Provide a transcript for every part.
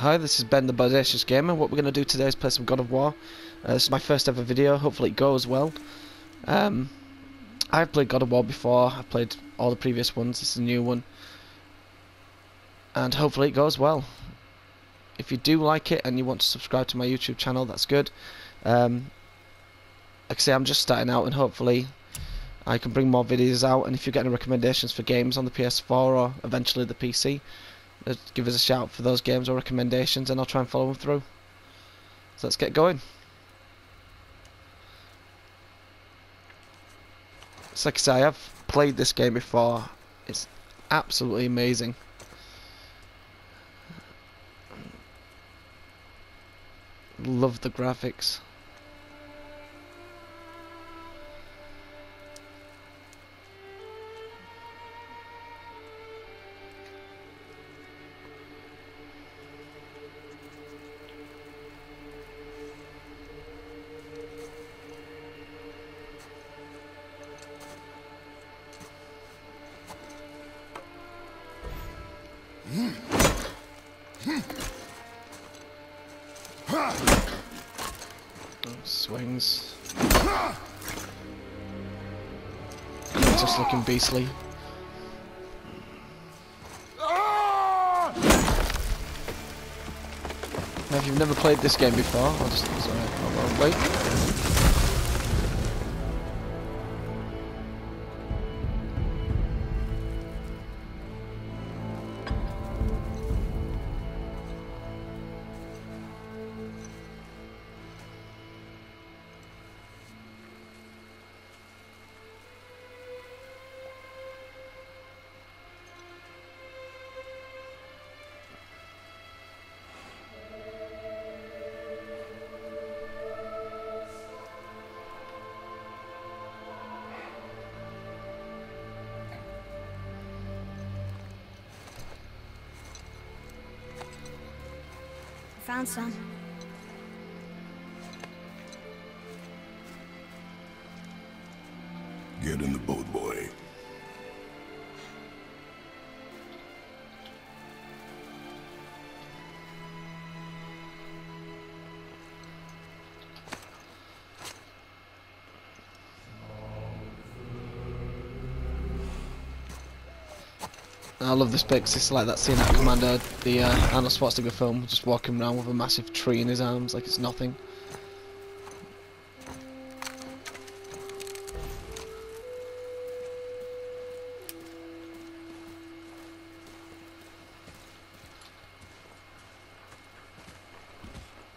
Hi, this is Ben the BowdaciousGamer. What we're going to do today is play some God of War. This is my first ever video, hopefully it goes well. I've played God of War before, I've played all the previous ones, this is a new one. And hopefully it goes well. If you do like it and you want to subscribe to my YouTube channel, that's good. Like I say, I'm just starting out and hopefully I can bring more videos out. And if you get any recommendations for games on the PS4 or eventually the PC, give us a shout for those games or recommendations and I'll try and follow them through. So let's get going. It's like I say, I've played this game before. It's absolutely amazing. Love the graphics. Swings. Just looking beastly. Now, if you've never played this game before, I'll just wait. Found some. Get in the boat, boy. I love this bit 'cause it's like that scene out of Commando, the Arnold Schwarzenegger film, just walking around with a massive tree in his arms like it's nothing.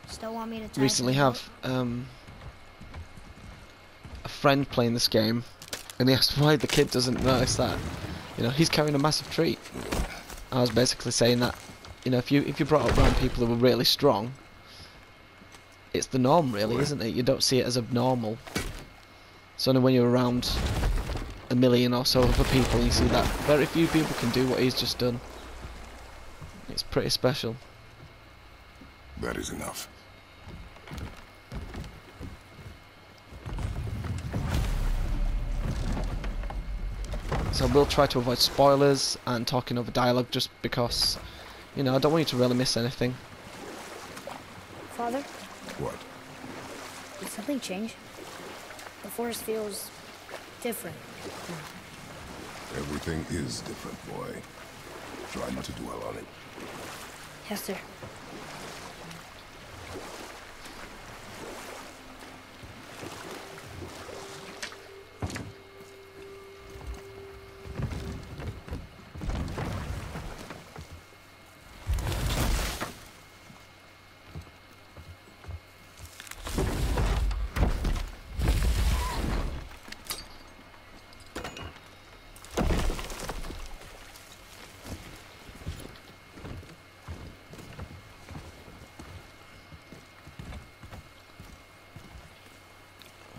Still want me to Recently have a friend playing this game, and he asked why the kid doesn't notice that. You know, he's carrying a massive tree. I was basically saying that, you know, if you brought up around people who were really strong, it's the norm, really, isn't it? You don't see it as abnormal. It's only when you're around a million or so other people and you see that very few people can do what he's just done. It's pretty special. That is enough. So we'll try to avoid spoilers and talking over dialogue just because, you know, I don't want you to really miss anything. Father, What? did something change? The forest feels different. Everything is different, boy. Try not to dwell on it. Yes, sir.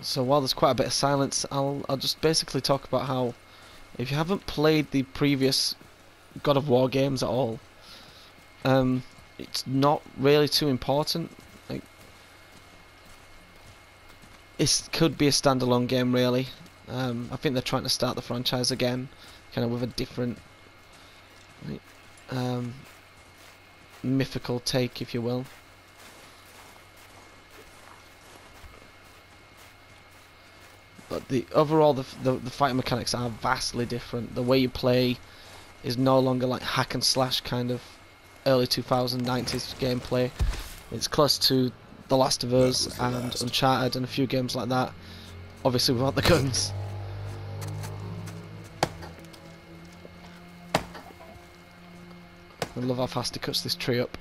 So while there's quite a bit of silence, I'll just basically talk about how, if you haven't played the previous God of War games at all, it's not really too important. Like, it could be a standalone game, really. I think they're trying to start the franchise again, kind of with a different, mythical take, if you will. But the overall, the fighting mechanics are vastly different. The way you play is no longer like hack and slash kind of early 2090s gameplay. It's close to The Last of Us and Uncharted and a few games like that. Obviously without the guns. I love how fast he cuts this tree up.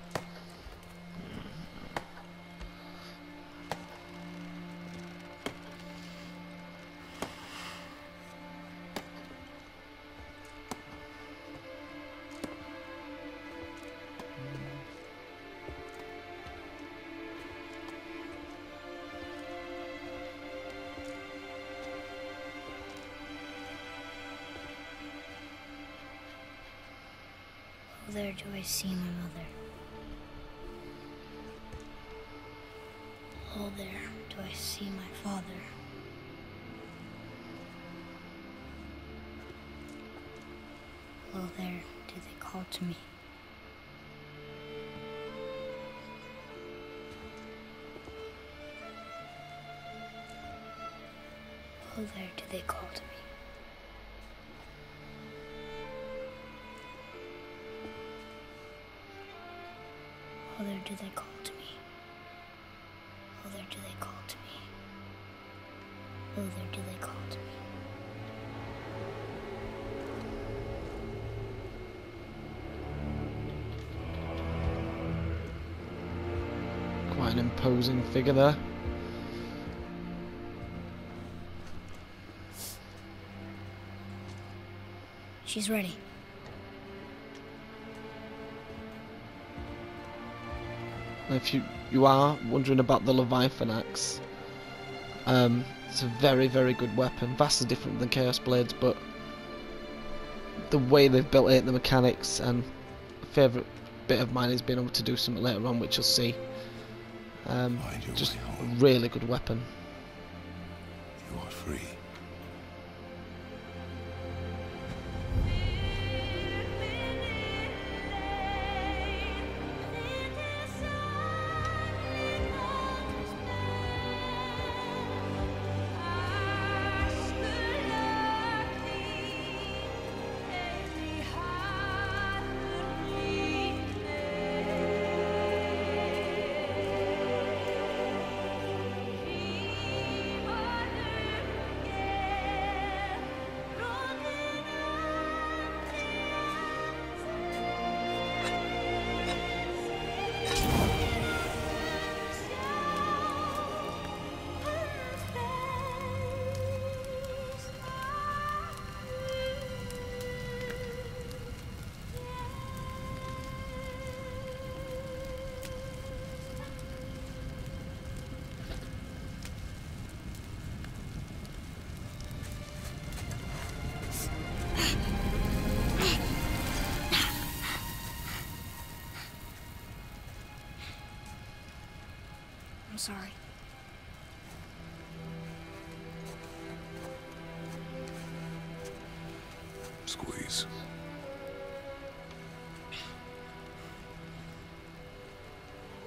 Oh, there do I see my mother. Oh, there do I see my father. Oh, there do they call to me. Oh, there do they call to me. Oh, there do they call to me. Oh, there do they call to me. Oh, there do they call to me. Quite an imposing figure there. She's ready. If you are wondering about the Leviathan axe, it's a very, very good weapon. Vastly different than Chaos Blades, but the way they've built it, the mechanics, and a favourite bit of mine is being able to do something later on, which you'll see. Just a really good weapon. You are free. I'm sorry. Squeeze.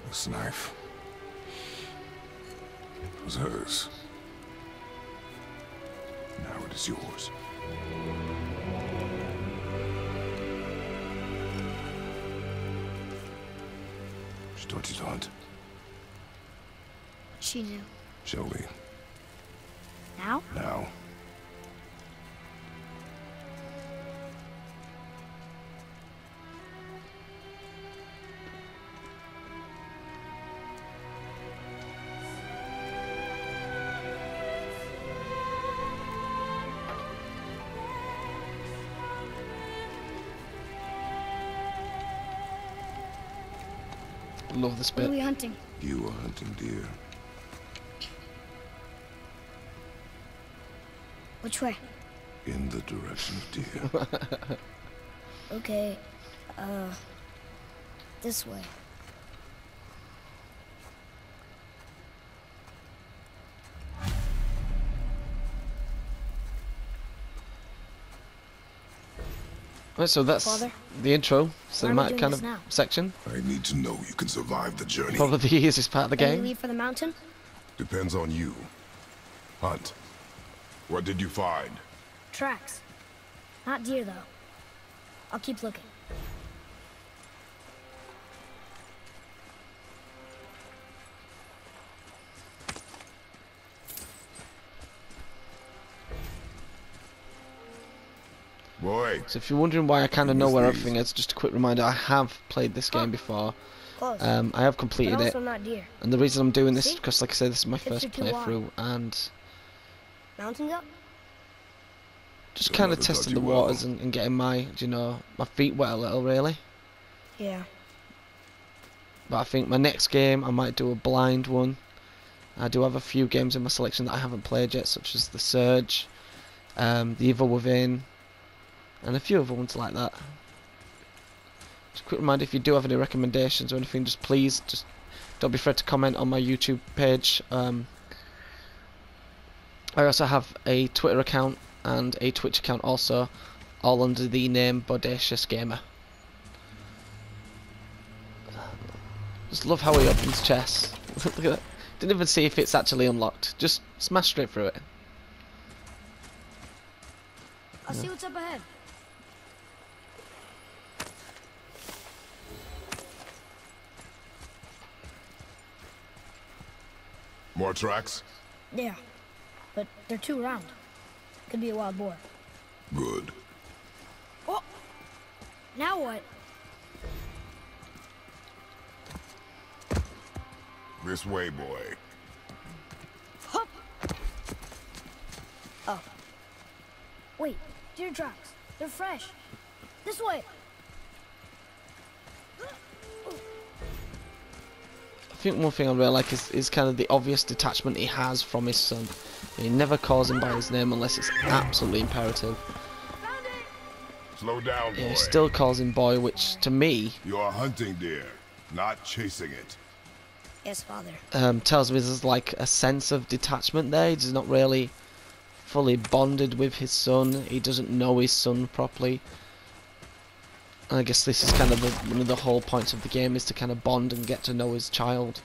This knife was hers. Now it is yours. She taught you to hunt. She knew. Shall we? Now? Now. Love this What are bit. we hunting? You are hunting deer. Which way? In the direction of deer. Okay, this way. Right, so that's Father? the intro, Why are we cinematic doing kind this of now? section. I need to know you can survive the journey. Probably the easiest part of the Then we game. leave for the mountain? Depends on you. Hunt. What did you find? Tracks. Not deer, though. I'll keep looking. Boy, So if you're wondering why I kind of know Use where these. everything is, just a quick reminder, I have played this game before. Close. I have but completed it. also not deer. And the reason I'm doing this is See? because, like I said, this is my Hips first are too wide. playthrough, and Mountain goat? just Your kind of mother taught testing you the well. waters and getting my, you know, my feet wet a little, really. Yeah. But I think my next game, I might do a blind one. I do have a few games in my selection that I haven't played yet, such as The Surge, The Evil Within, and a few other ones like that. Just a quick reminder, if you do have any recommendations or anything, just please, just don't be afraid to comment on my YouTube page. I also have a Twitter account and a Twitch account also, all under the name BowdaciousGamer. Just love how he opens chests. Look at that. Didn't even see if it's actually unlocked. Just smash straight through it. I'll see what's up ahead. More tracks? Yeah. But they're too round. Could be a wild boar. Good. Oh! Now what? This way, boy. Hup! Oh. Wait, deer tracks. They're fresh. This way. I think one thing I really like is kind of the obvious detachment he has from his son. He never calls him by his name unless it's absolutely imperative. Slow down, boy. He still calls him boy, which to me You're hunting deer, not chasing it. Yes, Father. tells me there's like a sense of detachment there. He's not really fully bonded with his son. He doesn't know his son properly. And I guess this is kind of one of the whole points of the game, is to kind of bond and get to know his child.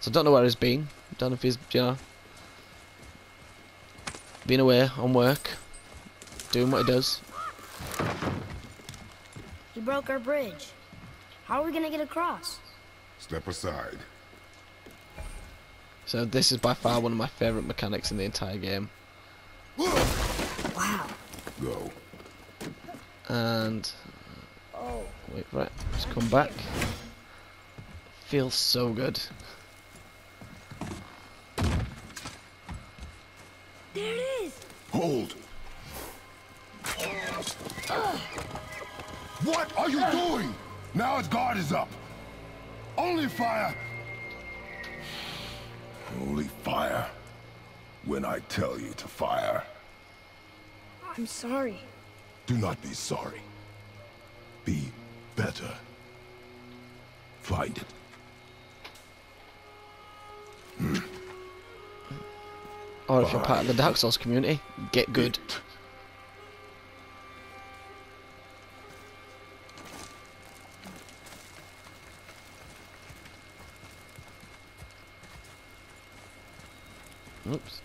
So I don't know where he's been. Don't know if he's, you know, been away on work, doing what he does. He broke our bridge. How are we gonna get across? Step aside. So this is by far one of my favourite mechanics in the entire game. Wow. Go. And Oh. wait for it. Just come back. Feels so good. There it is! Hold. What are you doing? Now his guard is up. Only fire. Only fire. When I tell you to fire. I'm sorry. Do not be sorry. Be better. Find it. Or if you're part of the Dark Souls community, get good. Oops.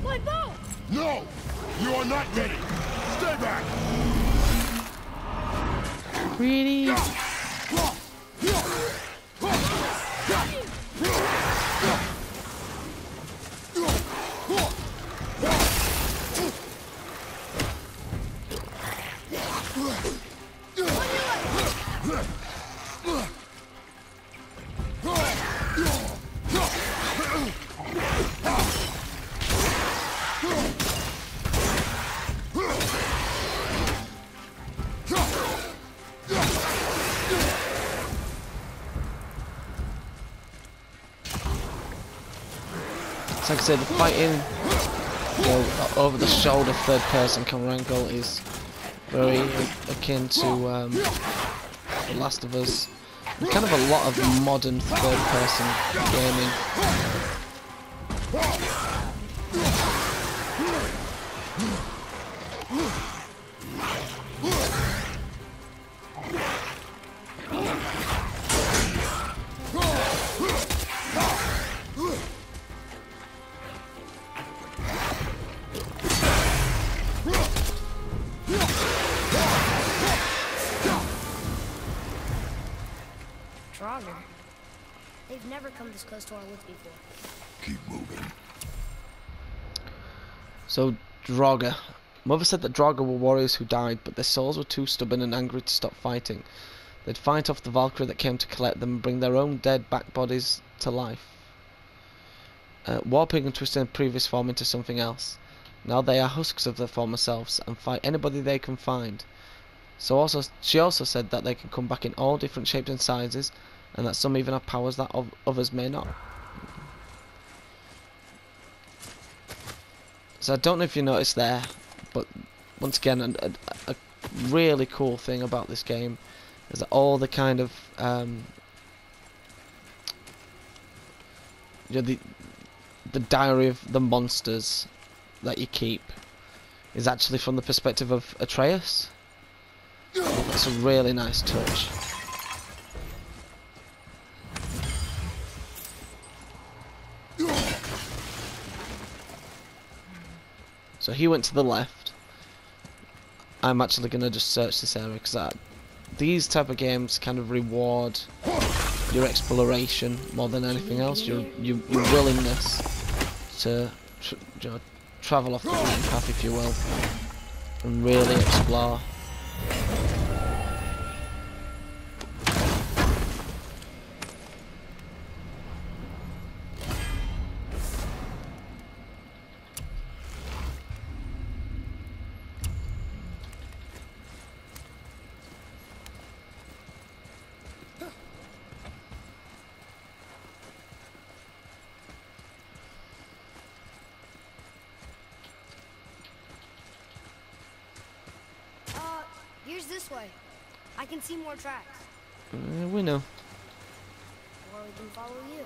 My bow! No! You are not ready! Stay back! Really? So like I said, the fighting, you know, over the shoulder third person camera angle is very akin to The Last of Us. And kind of a lot of modern third person gaming. They've never come this close to our woods before. Keep moving. So, Draugr. Mother said that Draugr were warriors who died, but their souls were too stubborn and angry to stop fighting. They'd fight off the Valkyrie that came to collect them and bring their own dead back bodies to life. Warping and twisting their previous form into something else. Now they are husks of their former selves and fight anybody they can find. She also said that they can come back in all different shapes and sizes, and that some even have powers that others may not. So I don't know if you noticed there, but once again, a really cool thing about this game is that all the kind of the diary of the monsters that you keep is actually from the perspective of Atreus. That's a really nice touch. So he went to the left. I'm actually going to just search this area because these type of games kind of reward your exploration more than anything else. Your willingness to travel off the beaten path, if you will, and really explore. Here's this way. I can see more tracks. We know. Or we can follow you.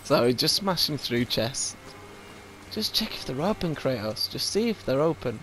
Sorry, just smashing through chests. Just check if they're open, Kratos. Just see if they're open.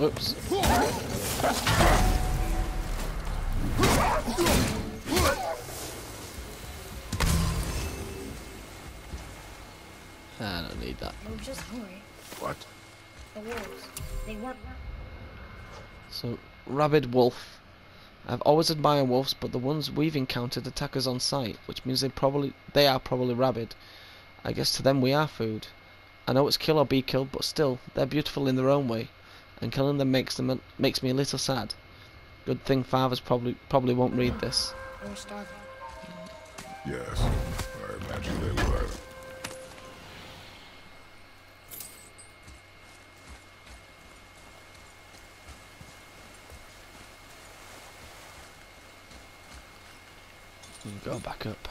Oops. I don't need that. They were just hungry. What? The wolves. They weren't. So, rabid wolf. I've always admired wolves, but the ones we've encountered attack us on sight, which means they are probably rabid. I guess to them we are food. I know it's kill or be killed, but still, they're beautiful in their own way, and killing them makes me a little sad. Good thing fathers probably won't read this. They were starving. Yes, I imagine they were. Go back up.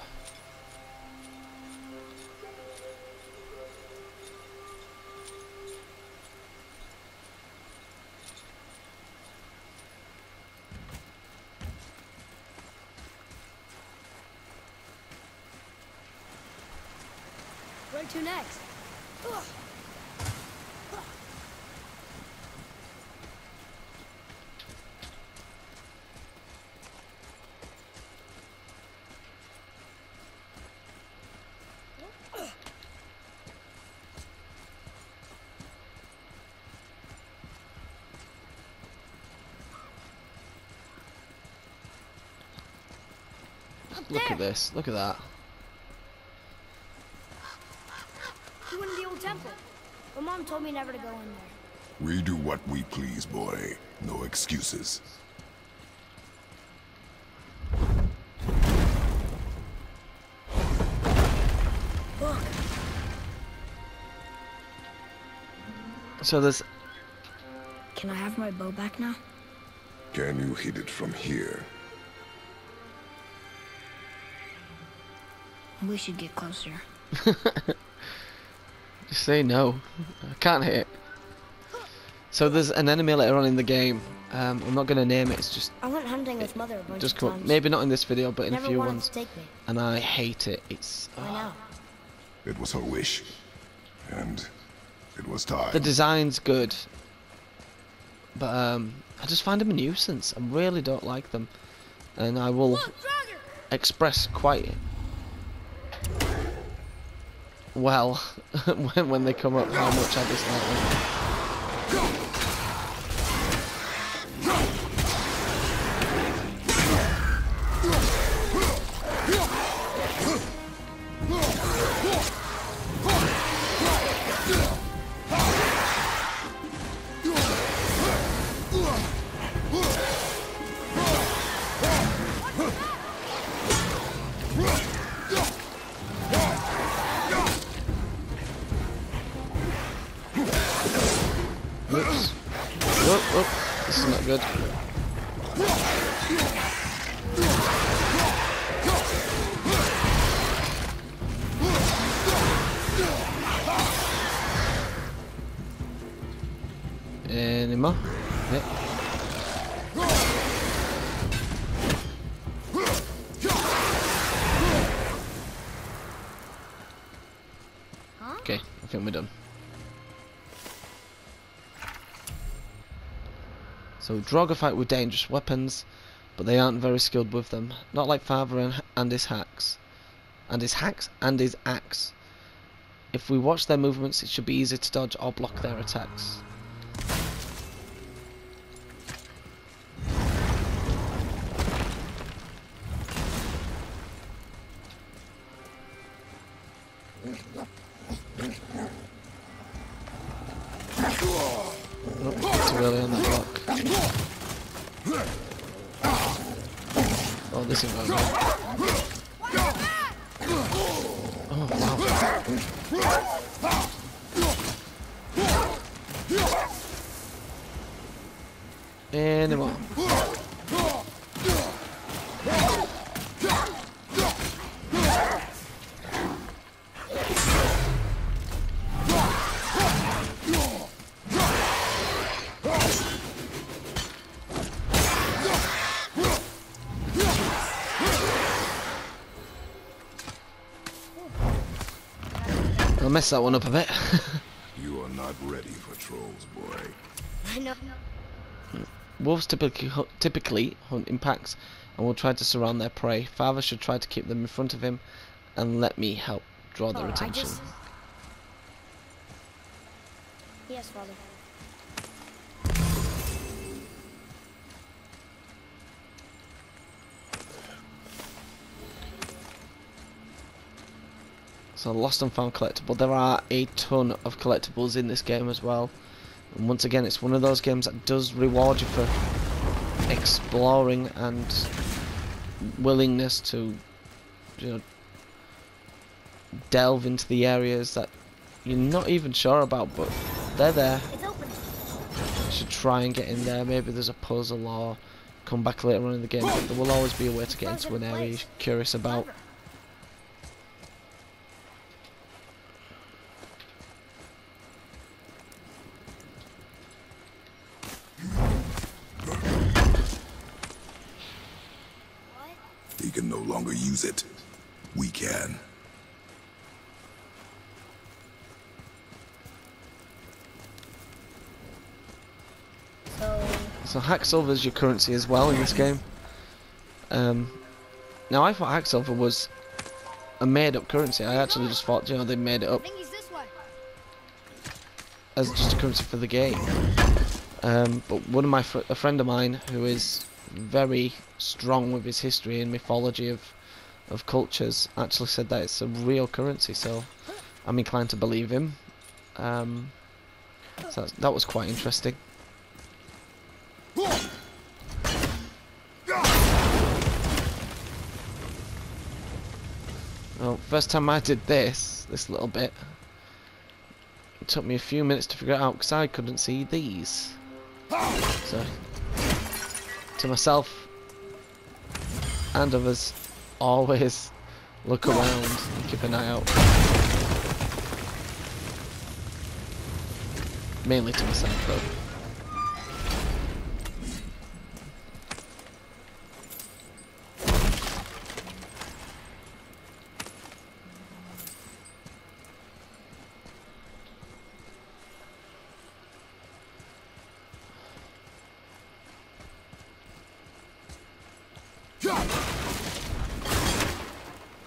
Where to next? Ugh. Look at this. Look at that. We went to the old temple. But Mom told me never to go in there. We do what we please, boy. No excuses. Look. So there's... Can I have my bow back now? Can you hit it from here? We should get closer. You say no. I can't hit. So there's an enemy later on in the game. I'm not going to name it. It's just. I went hunting with Mother a bunch Just of come times. maybe not in this video, but in a Never few wanted ones. to take me. And I hate it. It's. Why now? It was her wish. And it was time. The design's good. But I just find them a nuisance. I really don't like them. And I will express quite well when they come up how much I dislike them. Oops. Oh, this is not good. Any more? Yep. Okay, I think we're done. So Draugr fight with dangerous weapons, but they aren't very skilled with them. Not like Father and his hacks. And his axe. If we watch their movements, it should be easy to dodge or block their attacks. Oh, too early on that block. Oh, this is going good. Oh, wow. Any more. I'll mess that one up a bit. You are not ready for trolls, boy. I know. Wolves typically hunt in packs and will try to surround their prey. Father should try to keep them in front of him and let me help draw their attention. Yes, Father. So lost and found collectible. There are a ton of collectibles in this game as well. And once again, it's one of those games that does reward you for exploring and willingness to, you know, delve into the areas that you're not even sure about, but they're there. It's open. You should try and get in there. Maybe there's a puzzle or come back later on in the game, but there will always be a way to get into an area you're curious about. He can no longer use it. We can. So hack silver is your currency as well in this game. Now I thought hack silver was a made-up currency. I actually just thought, you know, they made it up as just a currency for the game. But one of my a friend of mine who is very strong with his history and mythology of cultures actually said that it's a real currency, so I'm inclined to believe him. So that was quite interesting. Well, first time I did this little bit, it took me a few minutes to figure it out because I couldn't see these. So, to myself and others, always look around and keep an eye out. Mainly to myself though.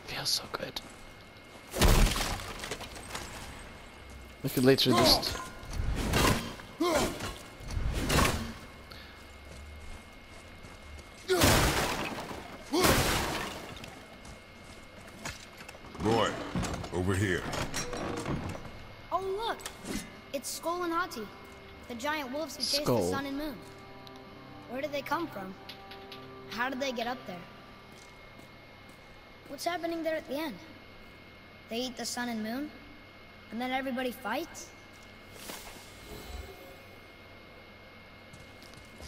Feels so good. We could literally just... Boy, over here. Oh, look! It's Skull and Hati, the giant wolves who chase Skull. the sun and moon. Where did they come from? How did they get up there? What's happening there at the end? They eat the sun and moon? And then everybody fights?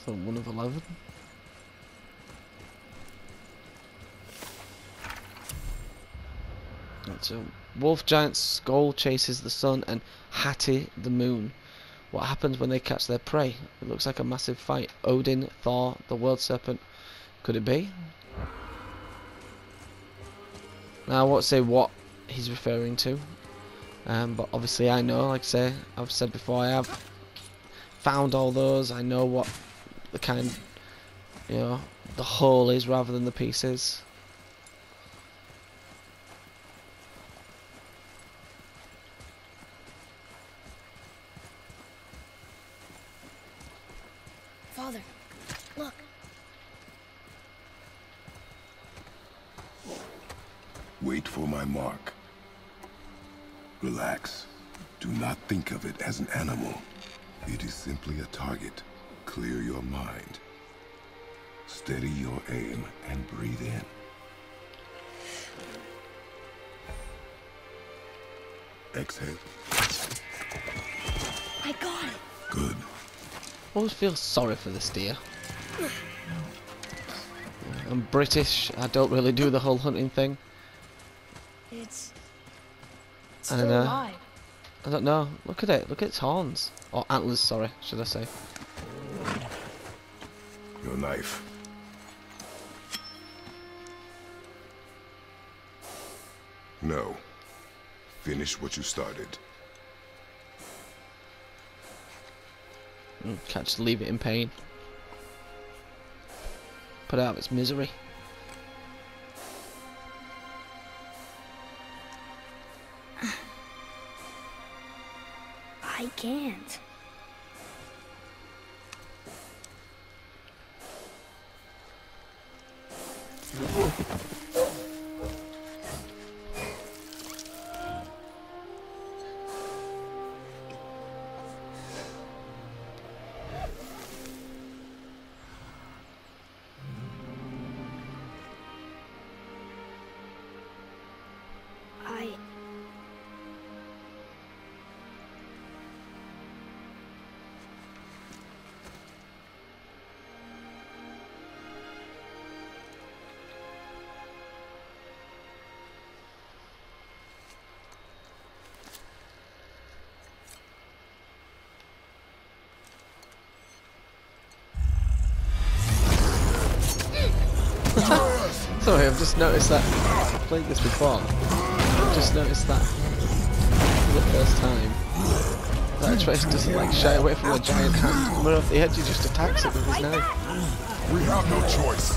So 1 of 11. Right, so wolf giant Skull chases the sun and Hati the moon. What happens when they catch their prey? It looks like a massive fight. Odin, Thor, the world serpent. Could it be? Now I won't say what he's referring to, but obviously I know, like I say, I've said before, I have found all those. I know what the kind, you know, the whole is rather than the pieces. Father, look. Wait for my mark. Relax. Do not think of it as an animal. It is simply a target. Clear your mind. Steady your aim and breathe in. Exhale. I got it. Good. I always feel sorry for this deer. I'm British, I don't really do the whole hunting thing. It's And still alive. I don't know. Look at it. Look at its horns. Or antlers, sorry, should I say. Your knife. No. Finish what you started. Can't just leave it in pain. Put it out of its misery. I can't. Sorry, I've just noticed that. I've played this before. I've just noticed that for the first time. That Trace doesn't like shy away from a giant hand. Coming off the edge, he just attacks it with his knife. We have no choice.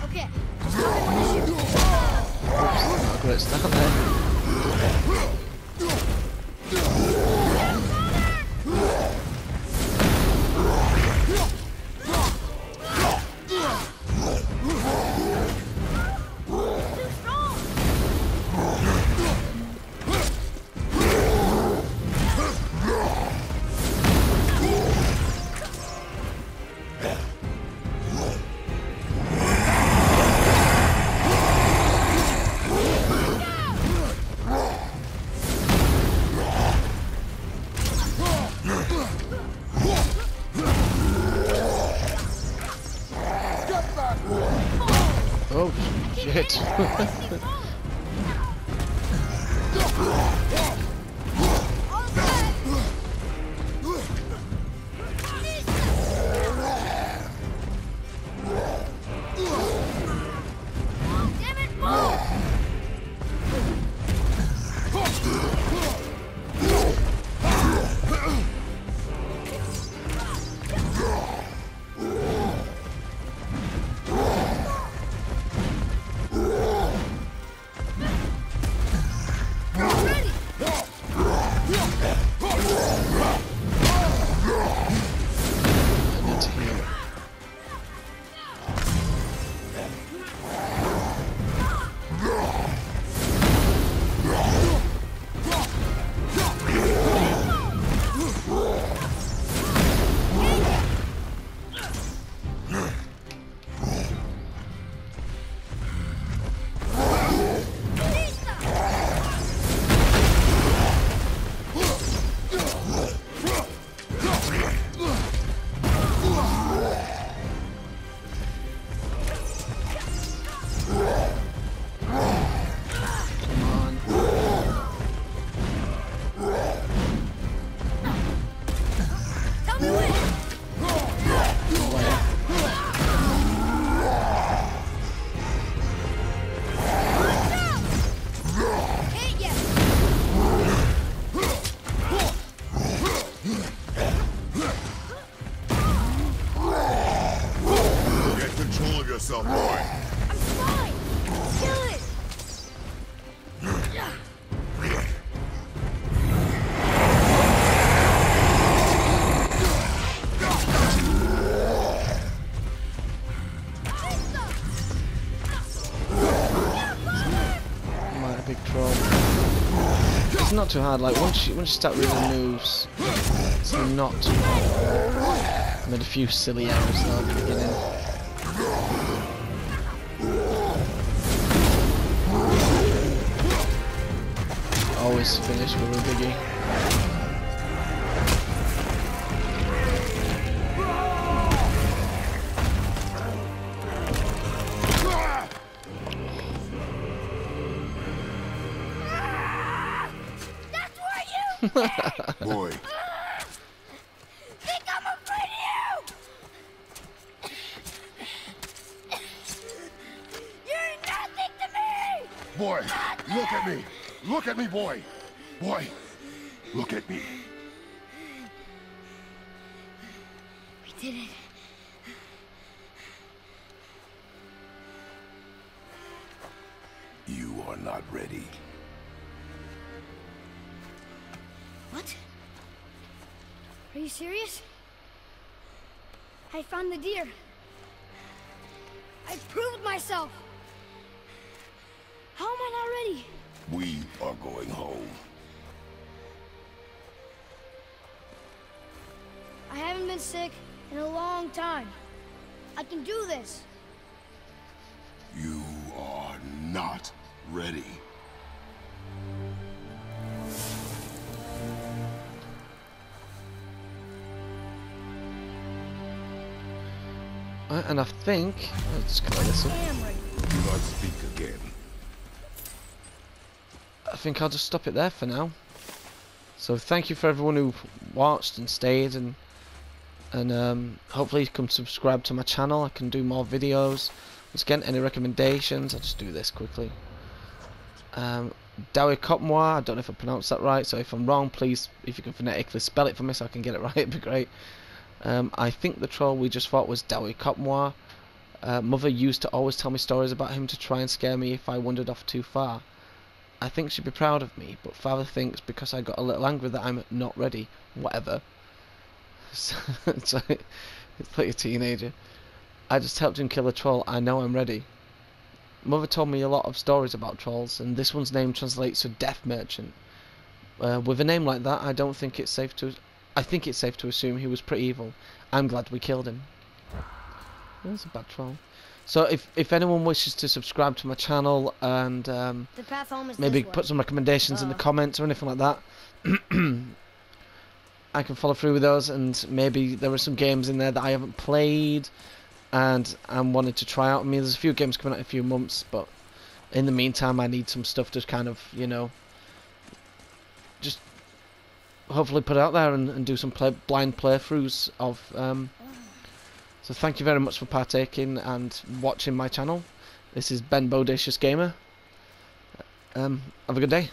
Okay. Great start there. Shit. yourself, boy. I'm fine. Kill it. Might a big troll. It's not too hard. Like once you start reading the moves, it's not too hard. I made a few silly errors though at the beginning. Always finish with a biggie. That's what you did! Boy. Think I'm afraid of you! You're nothing to me! Boy, look at me. Look at me, boy. Boy, look at me. We did it. You are not ready. What? Are you serious? I found the deer. I proved myself. How am I not ready? We are going home. I haven't been sick in a long time. I can do this. You are not ready. And I think let's clear this up. I am ready. Do not speak again. I think I'll just stop it there for now. So thank you for everyone who watched and stayed, and hopefully you can subscribe to my channel. I can do more videos. Once again, any recommendations? I'll just do this quickly. BowdaciousGamer, I don't know if I pronounced that right, so if I'm wrong, please, if you can phonetically spell it for me so I can get it right, it'd be great. I think the troll we just fought was BowdacioGamer. Mother used to always tell me stories about him to try and scare me if I wandered off too far. I think she'd be proud of me, but Father thinks because I got a little angry that I'm not ready. Whatever. So, it's like a teenager. I just helped him kill a troll. I know I'm ready. Mother told me a lot of stories about trolls, and this one's name translates to Death Merchant. With a name like that, I think it's safe to assume he was pretty evil. I'm glad we killed him. That's a bad troll. So if anyone wishes to subscribe to my channel and The path home is maybe this way. put some recommendations in the comments or anything like that, I can follow through with those, and maybe there are some games in there that I haven't played and I'm wanting to try out. I mean, there's a few games coming out in a few months, but in the meantime, I need some stuff to kind of, you know, just hopefully put out there and do some blind playthroughs of. So thank you very much for partaking and watching my channel. This is Ben BowdaciousGamer. Have a good day.